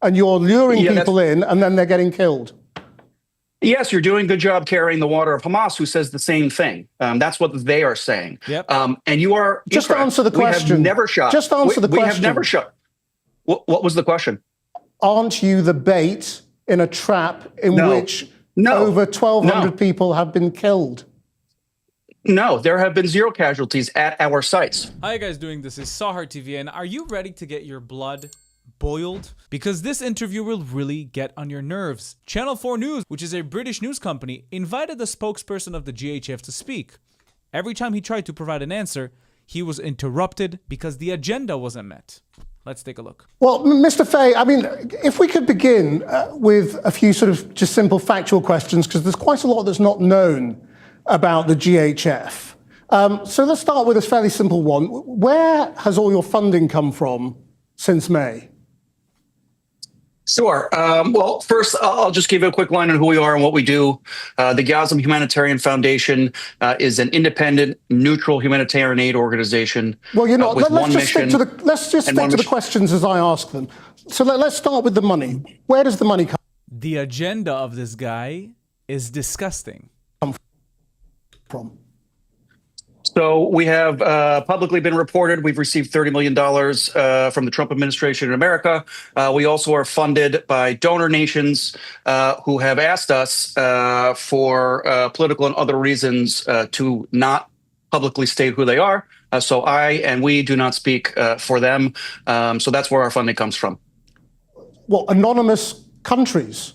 and you're luring people in, and then they're getting killed. Yes, you're doing a good job carrying the water of Hamas, who says the same thing. That's what they are saying. Yep. And you are just answer the question. We have never shot. Just answer the question. We have never shot. What was the question? Aren't you the bait in a trap in which over 1,200 people have been killed? No, there have been 0 casualties at our sites. How you guys doing? This is SaharTV, and are you ready to get your blood boiled? Because this interview will really get on your nerves. Channel 4 News, which is a British news company, invited the spokesperson of the GHF to speak. Every time he tried to provide an answer, he was interrupted because the agenda wasn't met. Let's take a look. Well, Mr. Fay, I mean, if we could begin with a few sort of just simple factual questions, because there's quite a lot that's not known about the GHF. So let's start with a fairly simple one. Where has all your funding come from since May? Sure. Well, first, I'll just give you a quick line on who we are and what we do. The Gaza Humanitarian Foundation is an independent, neutral humanitarian aid organization. Well, you're not. Let's just stick to the questions as I ask them. So let's start with the money. Where does the money come The agenda of this guy is disgusting. from? So we have publicly been reported we've received $30 million from the Trump administration in America. We also are funded by donor nations who have asked us for political and other reasons to not publicly state who they are. So I and we do not speak for them. So that's where our funding comes from. Well, anonymous countries.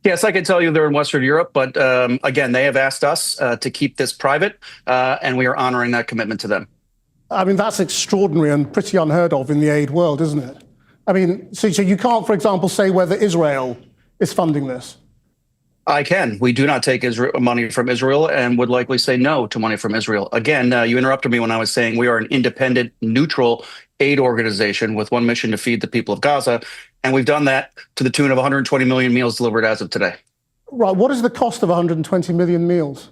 Yes, I can tell you they're in Western Europe, but again, they have asked us to keep this private, and we are honoring that commitment to them. I mean, that's extraordinary and pretty unheard of in the aid world, isn't it? I mean, so you can't, for example, say whether Israel is funding this. I can. We do not take money from Israel and would likely say no to money from Israel. Again, you interrupted me when I was saying we are an independent, neutral aid organization with one mission to feed the people of Gaza. And we've done that to the tune of 120 million meals delivered as of today. Right. What is the cost of 120 million meals?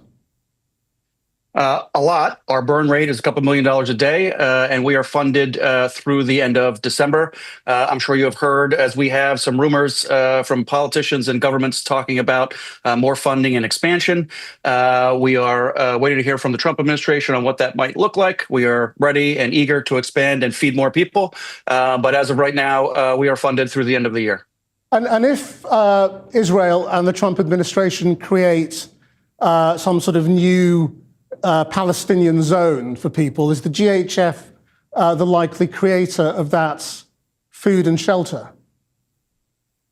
A lot. Our burn rate is a couple $1 million a day, and we are funded through the end of December. I'm sure you have heard, as we have, some rumors from politicians and governments talking about more funding and expansion. We are waiting to hear from the Trump administration on what that might look like. We are ready and eager to expand and feed more people. But as of right now, we are funded through the end of the year. And if Israel and the Trump administration create some sort of new Palestinian zone for people, is the GHF the likely creator of that food and shelter?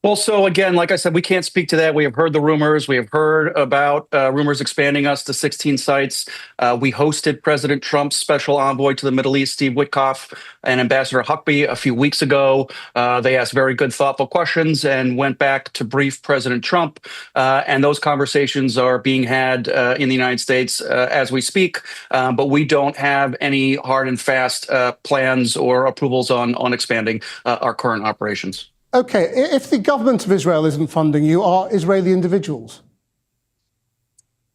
Well, so again, like I said, we can't speak to that. We have heard the rumors. We have heard about rumors expanding us to 16 sites. We hosted President Trump's special envoy to the Middle East, Steve Witkoff, and Ambassador Huckabee a few weeks ago. They asked very good, thoughtful questions and went back to brief President Trump. And those conversations are being had in the United States as we speak. But we don't have any hard and fast plans or approvals on expanding our current operations. Okay, if the government of Israel isn't funding you, are Israeli individuals?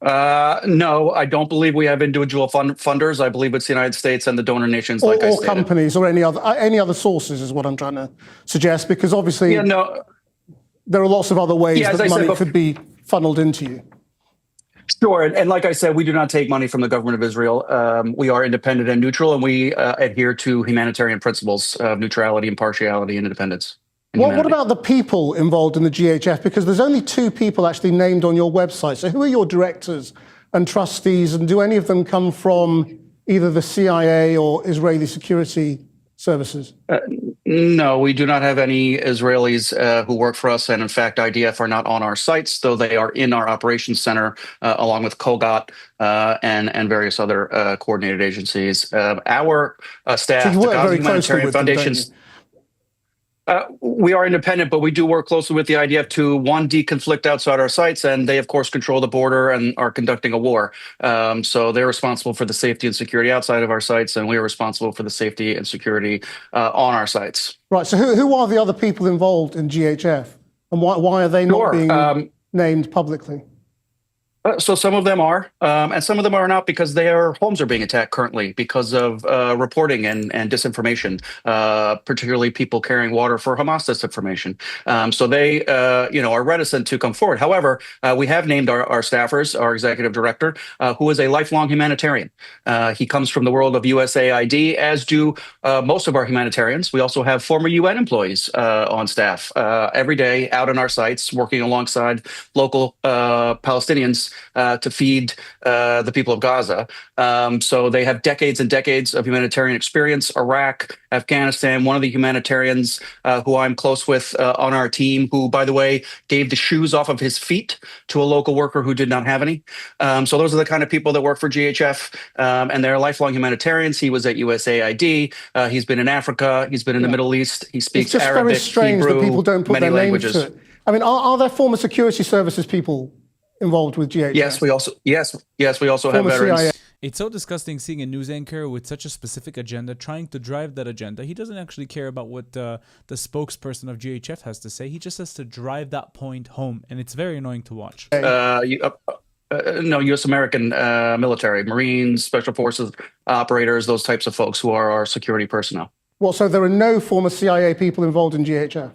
No, I don't believe we have individual funders. I believe it's the United States and the donor nations, like I stated. Or companies or any other sources is what I'm trying to suggest, because obviously there are lots of other ways that money could be funneled into you. Sure. And like I said, we do not take money from the government of Israel. We are independent and neutral, and we adhere to humanitarian principles of neutrality, impartiality, and independence. What about the people involved in the GHF? Because there's only 2 people actually named on your website. So who are your directors and trustees, and do any of them come from either the CIA or Israeli security services? No, we do not have any Israelis who work for us. And in fact, IDF are not on our sites, though they are in our operations center, along with COGOT and various other coordinated agencies. Our staff, the Gaza Humanitarian Foundation's, we are independent, but we do work closely with the IDF to, one, deconflict outside our sites, and they, of course, control the border and are conducting a war. So they're responsible for the safety and security outside of our sites, and we are responsible for the safety and security on our sites. Right. So who are the other people involved in GHF, and why are they not being named publicly? So some of them are, and some of them are not because their homes are being attacked currently because of reporting and disinformation, particularly people carrying water for Hamas disinformation. So they, are reticent to come forward. However, we have named our staffers, our executive director, who is a lifelong humanitarian. He comes from the world of USAID, as do most of our humanitarians. We also have former UN employees on staff every day out on our sites, working alongside local Palestinians to feed the people of Gaza. So they have decades and decades of humanitarian experience. Iraq, Afghanistan, one of the humanitarians who I'm close with on our team, who, by the way, gave the shoes off of his feet to a local worker who did not have any. So those are the kind of people that work for GHF, and they're lifelong humanitarians. He was at USAID. He's been in Africa. He's been in the Middle East. He speaks Arabic, It's just very strange Hebrew, that people don't put many their languages. names to it. I mean, are there former security services people involved with GHF? Yes, we also have veterans. CIA. It's so disgusting seeing a news anchor with such a specific agenda trying to drive that agenda. He doesn't actually care about what the spokesperson of GHF has to say. He just has to drive that point home, and it's very annoying to watch. No, U.S. American military, Marines, Special Forces operators, those types of folks who are our security personnel. Well, so there are no former CIA people involved in GHF?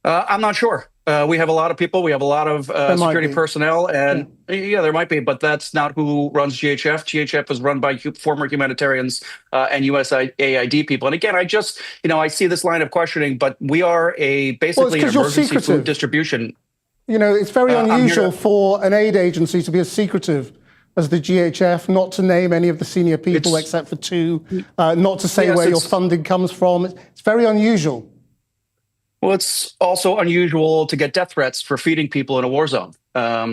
I'm not sure. We have a lot of people. We have a lot of security personnel, and there might be, but that's not who runs GHF. GHF is run by former humanitarians and USAID people. And again, I see this line of questioning, but we are basically an emergency food distribution. It's very unusual for an aid agency to be as secretive as the GHF, not to name any of the senior people except for two, not to say where your funding comes from. It's very unusual. Well, it's also unusual to get death threats for feeding people in a war zone.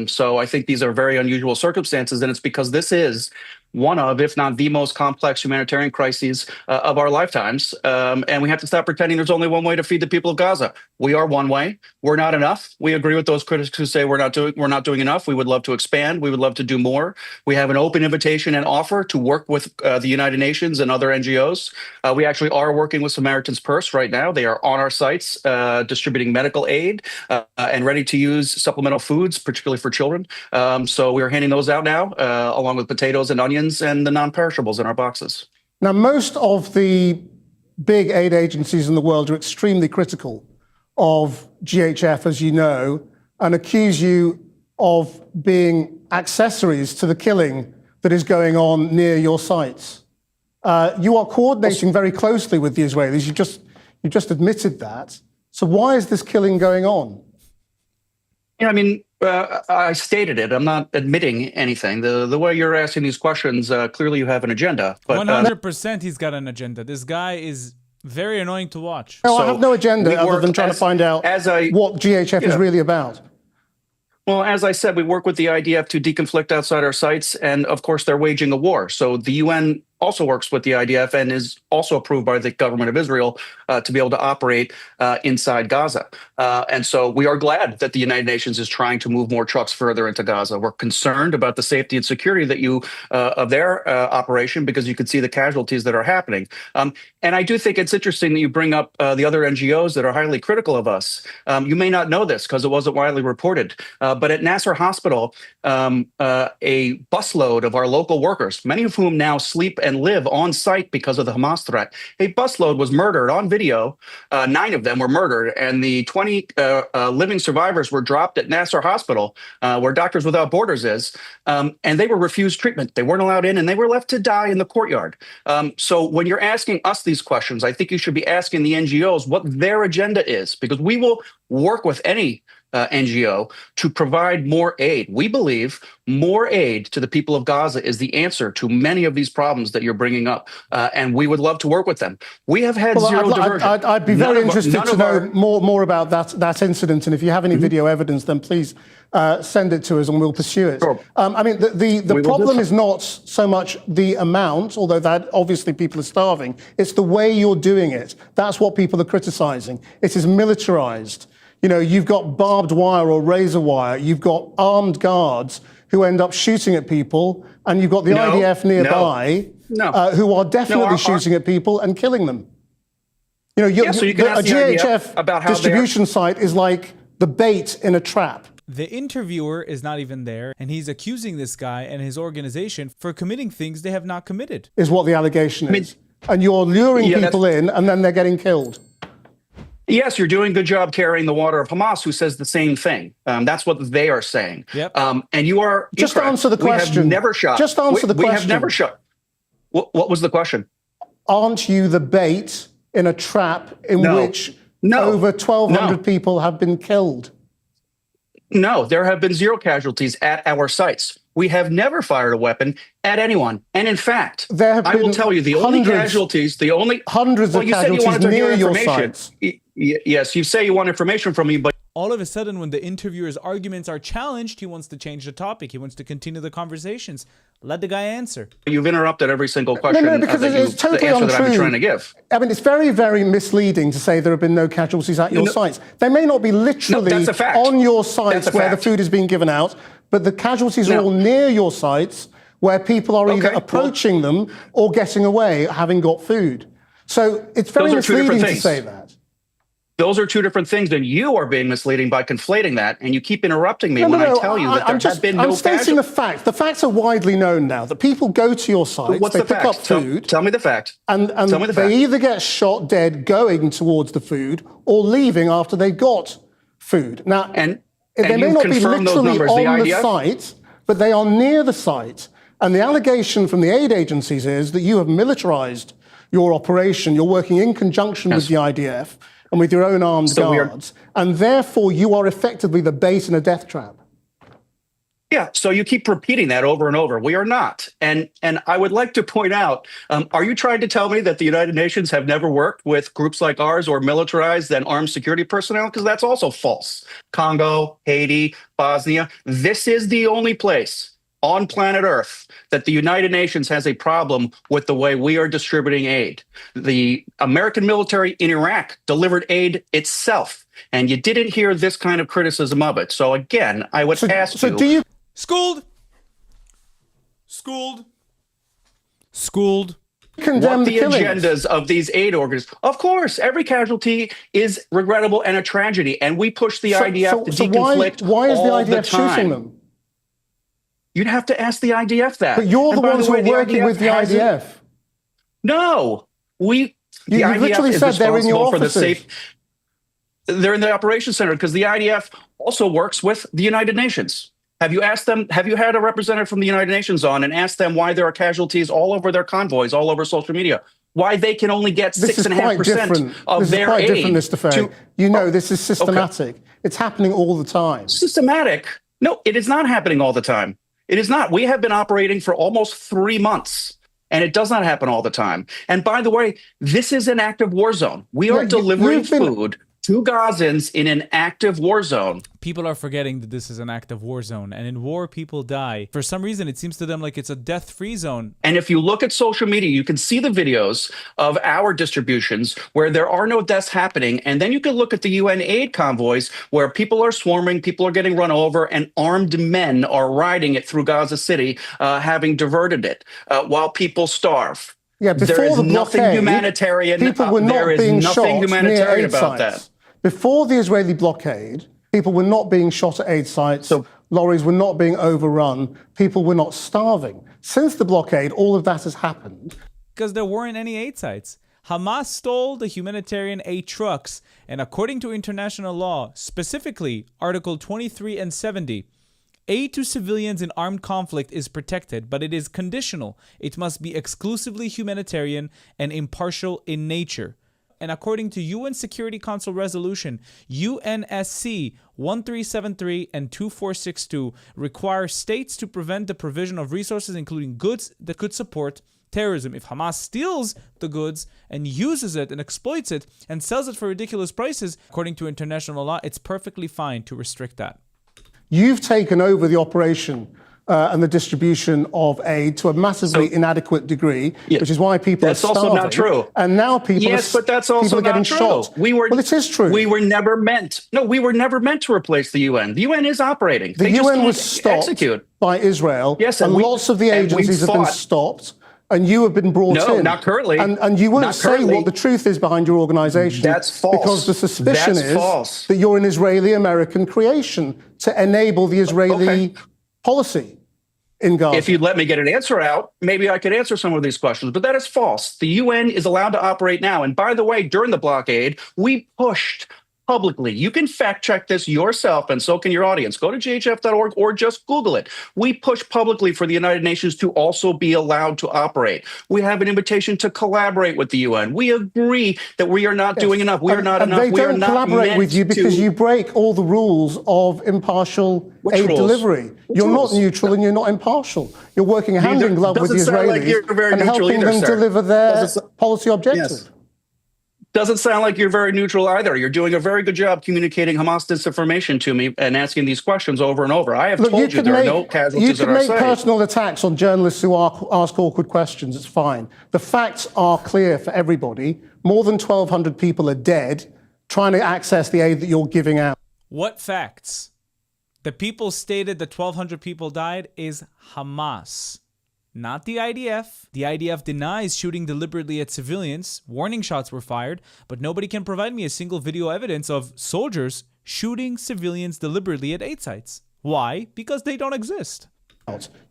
So I think these are very unusual circumstances, and it's because this is one of, if not the most complex humanitarian crises of our lifetimes. And we have to stop pretending there's only one way to feed the people of Gaza. We are one way. We're not enough. We agree with those critics who say we're not doing enough. We would love to expand. We would love to do more. We have an open invitation and offer to work with the United Nations and other NGOs. We actually are working with Samaritan's Purse right now. They are on our sites distributing medical aid and ready to use supplemental foods, particularly for children. So we are handing those out now, along with potatoes and onions and the non-perishables in our boxes. Now, most of the big aid agencies in the world are extremely critical of GHF, as you know, and accuse you of being accessories to the killing that is going on near your sites. You are coordinating very closely with the Israelis. You just admitted that. So why is this killing going on? I stated it. I'm not admitting anything. The way you're asking these questions, clearly you have an agenda. But 100% he's got an agenda. This guy is very annoying to watch. No, I have no agenda other than trying to find out what GHF is really about. Well, as I said, we work with the IDF to deconflict outside our sites, and of course they're waging a war. So the UN also works with the IDF and is also approved by the government of Israel to be able to operate inside Gaza. And so we are glad that the United Nations is trying to move more trucks further into Gaza. We're concerned about the safety and security of their operation, because you can see the casualties that are happening. And I do think it's interesting that you bring up the other NGOs that are highly critical of us. You may not know this because it wasn't widely reported, but at Nasser Hospital, a busload of our local workers, many of whom now sleep and live on site because of the Hamas threat, a busload was murdered on video. 9 of them were murdered, and the 20 living survivors were dropped at Nasser Hospital, where Doctors Without Borders is, and they were refused treatment. They weren't allowed in, and they were left to die in the courtyard. So when you're asking us these questions, I think you should be asking the NGOs what their agenda is, because we will work with any NGO to provide more aid. We believe more aid to the people of Gaza is the answer to many of these problems that you're bringing up, and we would love to work with them. We have had zero diversion. I'd be very interested to know more about that incident, and if you have any video evidence, then please send it to us and we'll pursue it. Sure. The problem is not so much the amount, although that obviously people are starving. It's the way you're doing it. That's what people are criticizing. It is militarized. You've got barbed wire or razor wire. You've got armed guards who end up shooting at people, and you've got the IDF nearby who are definitely shooting at people and killing them. So you can ask a GHF about how distribution site is like the bait in a trap. The interviewer is not even there, and he's accusing this guy and his organization for committing things they have not committed. Is what the allegation is. And you're luring people in, and then they're getting killed. Yes, you're doing a good job carrying the water of Hamas, who says the same thing. That's what they are saying. Yep. And you are just incorrect. Answer the question. We have never shot. Just answer the question. We have never shot. What was the question? Aren't you the bait in a trap in which over 1,200 people have been killed? No, there have been zero casualties at our sites. We have never fired a weapon at anyone. And in fact, I will tell you, the only casualties, hundreds of casualties near your sites. Yes, you say you want information from me, but all of a sudden, when the interviewer's arguments are challenged, he wants to change the topic. He wants to continue the conversations. Let the guy answer. You've interrupted every single question. No, because it's totally untrue. That I've been trying to give. I mean, it's very, very misleading to say there have been no casualties at your sites. They may not be literally on your sites where the food is being given out, but the casualties are all near your sites where people are either approaching them or getting away, having got food. So it's very misleading to say that. Those are two different things, and you are being misleading by conflating that, and you keep interrupting me when I tell you that there have been no I'm stating the facts. The facts are widely known now, that people go to your sites, they pick up food. Tell me the fact. And they either get shot dead going towards the food or leaving after they got food. Now, they may not be literally on the site, but they are near the site. And the allegation from the aid agencies is that you have militarized your operation. You're working in conjunction with the IDF and with your own armed guards, and therefore you are effectively the bait in a death trap. Yeah, so you keep repeating that over and over. We are not. And I would like to point out, are you trying to tell me that the United Nations have never worked with groups like ours or militarized and armed security personnel? Because that's also false. Congo, Haiti, Bosnia, this is the only place on planet Earth that the United Nations has a problem with the way we are distributing aid. The American military in Iraq delivered aid itself, and you didn't hear this kind of criticism of it. So again, I would ask you... Do you... Schooled. Schooled. Schooled. Condemn the agendas of these aid organizations. Of course, every casualty is regrettable and a tragedy, and we push the IDF to deconflict why is the all IDF the time. shooting them? You'd have to ask the IDF that. But you're the ones who are working with the IDF. No, you literally said they're in your offices. They're in the operations center because the IDF also works with the United Nations. Have you asked them? Have you had a representative from the United Nations on and asked them why there are casualties all over their convoys, all over social media? Why they can only get 6.5% of their aid? This is quite different, Mr. Fay. This is systematic. Okay. It's happening all the time. Systematic? No, it is not happening all the time. It is not. We have been operating for almost 3 months, and it does not happen all the time. And by the way, this is an active war zone. We are delivering food to Gazans in an active war zone. People are forgetting that this is an active war zone, and in war, people die. For some reason, it seems to them like it's a death-free zone. And if you look at social media, you can see the videos of our distributions where there are no deaths happening. And then you can look at the UN aid convoys where people are swarming, people are getting run over, and armed men are riding it through Gaza City, having diverted it, while people starve. Yeah, before there is the nothing blockade, humanitarian. People were not being shot near aid about sites. that. Before the Israeli blockade, people were not being shot at aid sites. Lorries were not being overrun. People were not starving. Since the blockade, all of that has happened. Because there weren't any aid sites. Hamas stole the humanitarian aid trucks, and according to international law, specifically Article 23 and 70, aid to civilians in armed conflict is protected, but it is conditional. It must be exclusively humanitarian and impartial in nature. And according to UN Security Council Resolution, UNSC 1373 and 2462 require states to prevent the provision of resources, including goods that could support terrorism. If Hamas steals the goods and uses it and exploits it and sells it for ridiculous prices, according to international law, it's perfectly fine to restrict that. You've taken over the operation and the distribution of aid to a massively inadequate degree, which is why people are starving. That's also not true. And now people but that's also getting shot. Well, it is true. We were never meant. No, we were never meant to replace the UN. The UN is operating. The UN was stopped by Israel. Yes, and lots of the agencies have been stopped and you have been brought No, in. not currently. And you won't Not say currently. what the truth is behind your organization. That's false. Because the suspicion That's is false. that you're an Israeli-American creation to enable the Israeli policy in Gaza. If you'd let me get an answer out, maybe I could answer some of these questions, but that is false. The UN is allowed to operate now. And by the way, during the blockade, we pushed publicly. You can fact check this yourself, and so can your audience. Go to GHF.org or just Google it. We push publicly for the United Nations to also be allowed to operate. We have an invitation to collaborate with the UN. We agree that we are not doing enough. We are not enough. They We are don't not collaborate with you because to... you break all the rules of impartial aid rules? delivery. You're rules? not neutral and you're not impartial. You're working hand in glove with the Doesn't sound like Israelis you're very and neutral helping either, them sir. deliver their Doesn't- policy objective. Yes. Doesn't sound like you're very neutral either. You're doing a very good job communicating Hamas disinformation to me and asking these questions over and over. I have told you there are no casualties at our You can site. make personal attacks on journalists who ask awkward questions. It's fine. The facts are clear for everybody. More than 1,200 people are dead trying to access the aid that you're giving out. What facts? The people stated that 1,200 people died is Hamas, not the IDF. The IDF denies shooting deliberately at civilians. Warning shots were fired, but nobody can provide me a single video evidence of soldiers shooting civilians deliberately at aid sites. Why? Because they don't exist.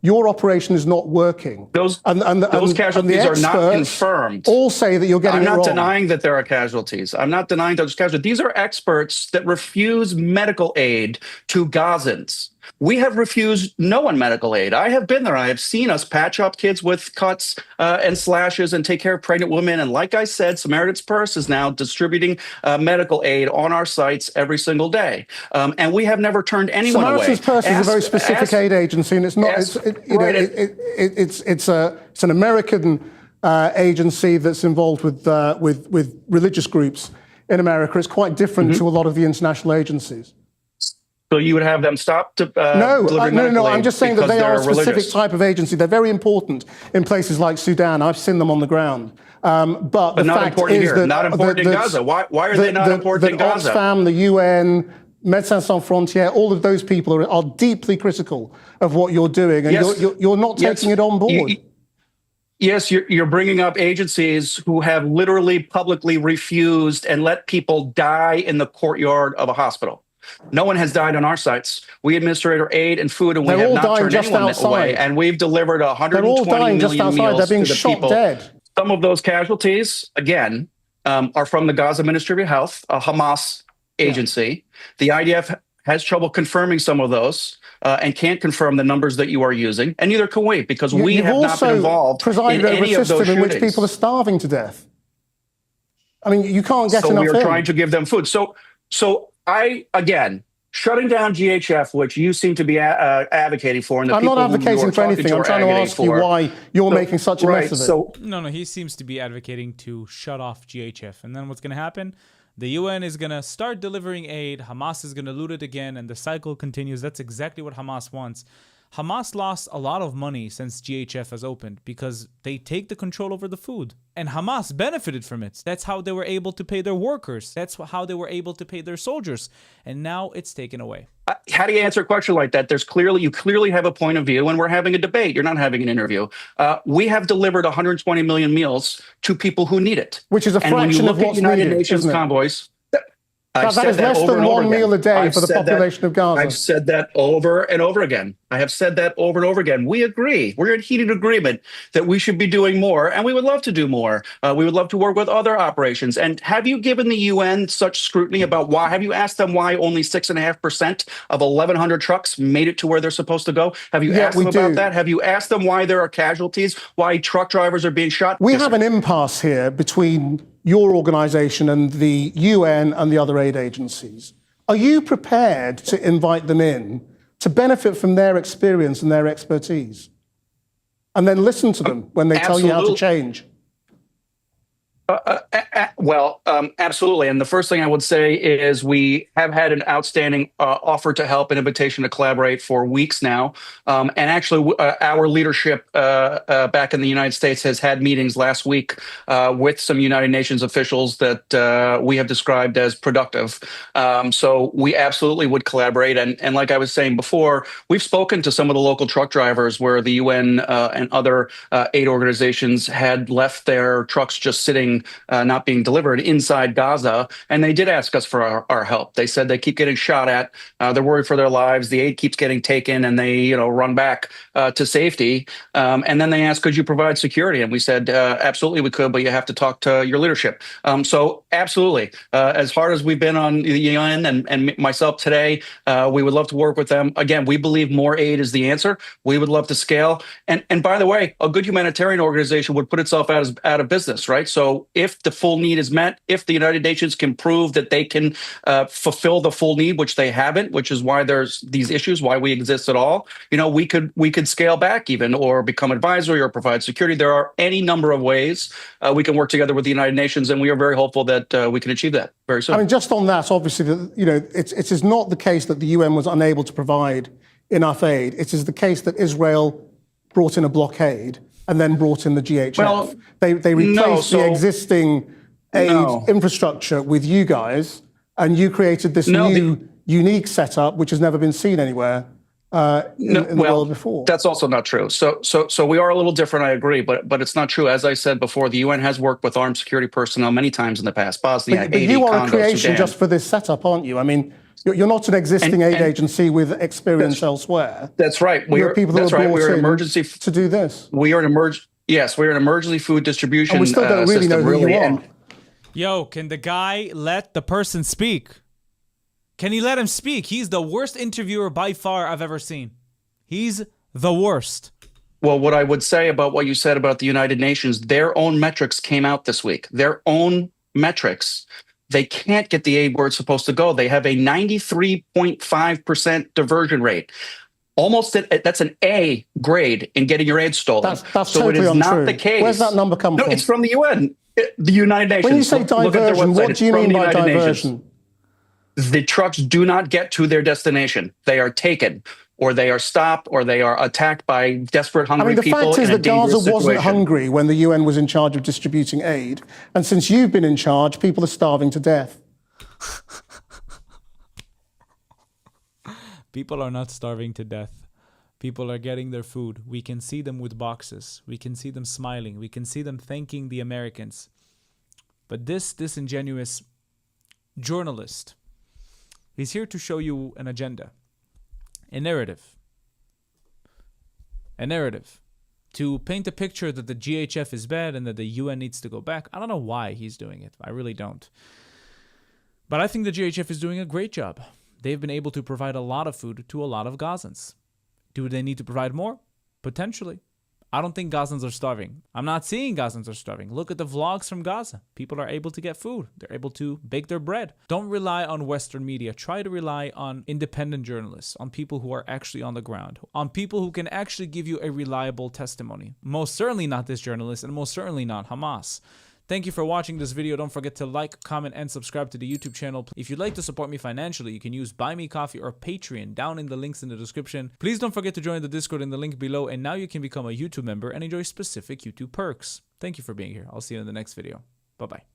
Your operation is not working. Those casualties are not confirmed. All say that you're getting I'm it not wrong. denying that there are casualties. I'm not denying those casualties. These are experts that refuse medical aid to Gazans. We have refused no one medical aid. I have been there. I have seen us patch up kids with cuts and slashes and take care of pregnant women. And like I said, Samaritan's Purse is now distributing medical aid on our sites every single day. And we have never turned anyone Samaritan's away. Purse is a very specific aid agency, and it's not. It's an American agency that's involved with religious groups in America. It's quite different to a lot of the international agencies. So you would have them stop to No. I'm just saying that they are a specific religious type of agency. They're very important in places like Sudan. I've seen them on the ground. But the not fact important is here. that Not important in Gaza. Why are they not important in Gaza? Oxfam, the UN, Médecins Sans Frontières, all of those people are deeply critical of what you're doing, and you're not taking it on board. Yes, you're bringing up agencies who have literally publicly refused and let people die in the courtyard of a hospital. No one has died on our sites. We administer aid and food, and we have not turned anyone away. And we've delivered 120 million meals They're being to the shot people. dead. Some of those casualties, again, are from the Gaza Ministry of Health, a Hamas agency. The IDF has trouble confirming some of those and can't confirm the numbers that you are using, and neither can we, because we have not been involved in any of those shootings. In which people are starving to death. I mean, you can't get enough. So we are trying to give them food. So I, again, shutting down GHF, which you seem to be advocating for, and the I'm not advocating for anything. I'm trying to ask you why you're making such a mess of it. No, he seems to be advocating to shut off GHF. And then what's going to happen? The UN is going to start delivering aid. Hamas is going to loot it again, and the cycle continues. That's exactly what Hamas wants. Hamas lost a lot of money since GHF has opened because they take the control over the food. And Hamas benefited from it. That's how they were able to pay their workers. That's how they were able to pay their soldiers. And now it's taken away. How do you answer a question like that? You clearly have a point of view, and we're having a debate. You're not having an interview. We have delivered 120 million meals to people who need it. Which is a fraction of what's needed, United Nations isn't it? convoys. That is less than 1 meal a day for the population of Gaza. I've said that over and over again. I have said that over and over again. We agree. We're in heated agreement that we should be doing more, and we would love to do more. We would love to work with other operations. And have you given the UN such scrutiny about why? Have you asked them why only 6.5% of 1,100 trucks made it to where they're supposed to go? Have you asked them about that? Have you asked them why there are casualties, why truck drivers are being shot? We have an impasse here between your organization and the UN and the other aid agencies. Are you prepared to invite them in to benefit from their experience and their expertise? And then listen to them when they tell you how to change? Well, absolutely. And the first thing I would say is we have had an outstanding offer to help, an invitation to collaborate for weeks now. And actually, our leadership back in the United States has had meetings last week with some United Nations officials that we have described as productive. So we absolutely would collaborate. And like I was saying before, we've spoken to some of the local truck drivers where the UN and other aid organizations had left their trucks just sitting, not being delivered inside Gaza, and they did ask us for our help. They said they keep getting shot at, they're worried for their lives, the aid keeps getting taken, and they run back to safety. And then they asked, could you provide security? And we said, absolutely we could, but you have to talk to your leadership. So absolutely, as hard as we've been on the UN and myself today, we would love to work with them. Again, we believe more aid is the answer. We would love to scale. And by the way, a good humanitarian organization would put itself out of business, right? So if the full need is met, if the United Nations can prove that they can fulfill the full need, which they haven't, which is why there's these issues, why we exist at all, we could scale back even, or become advisory, or provide security. There are any number of ways we can work together with the United Nations, and we are very hopeful that we can achieve that very soon. I mean, just on that, obviously, it is not the case that the UN was unable to provide enough aid. It is the case that Israel brought in a blockade and then brought in the GHF. Well, they replaced the existing aid infrastructure with you guys, and you created this new unique setup which has never been seen anywhere in the world before. That's also not true. So we are a little different, I agree, but it's not true. As I said before, the UN has worked with armed security personnel many times in the past. Bosnia, but Haiti, you are Congo, a creation Sudan. just for this setup, aren't you? I mean, you're not an existing aid agency with experience elsewhere. That's right. We're people who are brought We're an in emergency to do this. We are an Yes, we're an emergency food distribution and we still don't really know who you are. Yo, can the guy let the person speak? Can he let him speak? He's the worst interviewer by far I've ever seen. He's the worst. Well, what I would say about what you said about the United Nations, their own metrics came out this week. Their own metrics. They can't get the aid where it's supposed to go. They have a 93.5% diversion rate. That's an A grade in getting your aid stolen. That's so totally it is untrue. not the case. Where's that number come from? No, it's from the UN, the United Nations. When you say diversion, what do you mean by diversion? The trucks do not get to their destination. They are taken, or they are stopped, or they are attacked by desperate, hungry people. I mean, the fact is that Gaza wasn't situation. hungry when the UN was in charge of distributing aid. And since you've been in charge, people are starving to death. People are not starving to death. People are getting their food. We can see them with boxes. We can see them smiling. We can see them thanking the Americans. But this disingenuous journalist, he's here to show you an agenda, a narrative. A narrative to paint a picture that the GHF is bad and that the UN needs to go back. I don't know why he's doing it. I really don't. But I think the GHF is doing a great job. They've been able to provide a lot of food to a lot of Gazans. Do they need to provide more? Potentially. I don't think Gazans are starving. I'm not seeing Gazans are starving. Look at the vlogs from Gaza. People are able to get food. They're able to bake their bread. Don't rely on Western media. Try to rely on independent journalists, on people who are actually on the ground, on people who can actually give you a reliable testimony. Most certainly not this journalist, and most certainly not Hamas. Thank you for watching this video. Don't forget to like, comment, and subscribe to the YouTube channel. If you'd like to support me financially, you can use Buy Me Coffee or Patreon down in the links in the description. Please don't forget to join the Discord in the link below, and now you can become a YouTube member and enjoy specific YouTube perks. Thank you for being here. I'll see you in the next video. Bye-bye.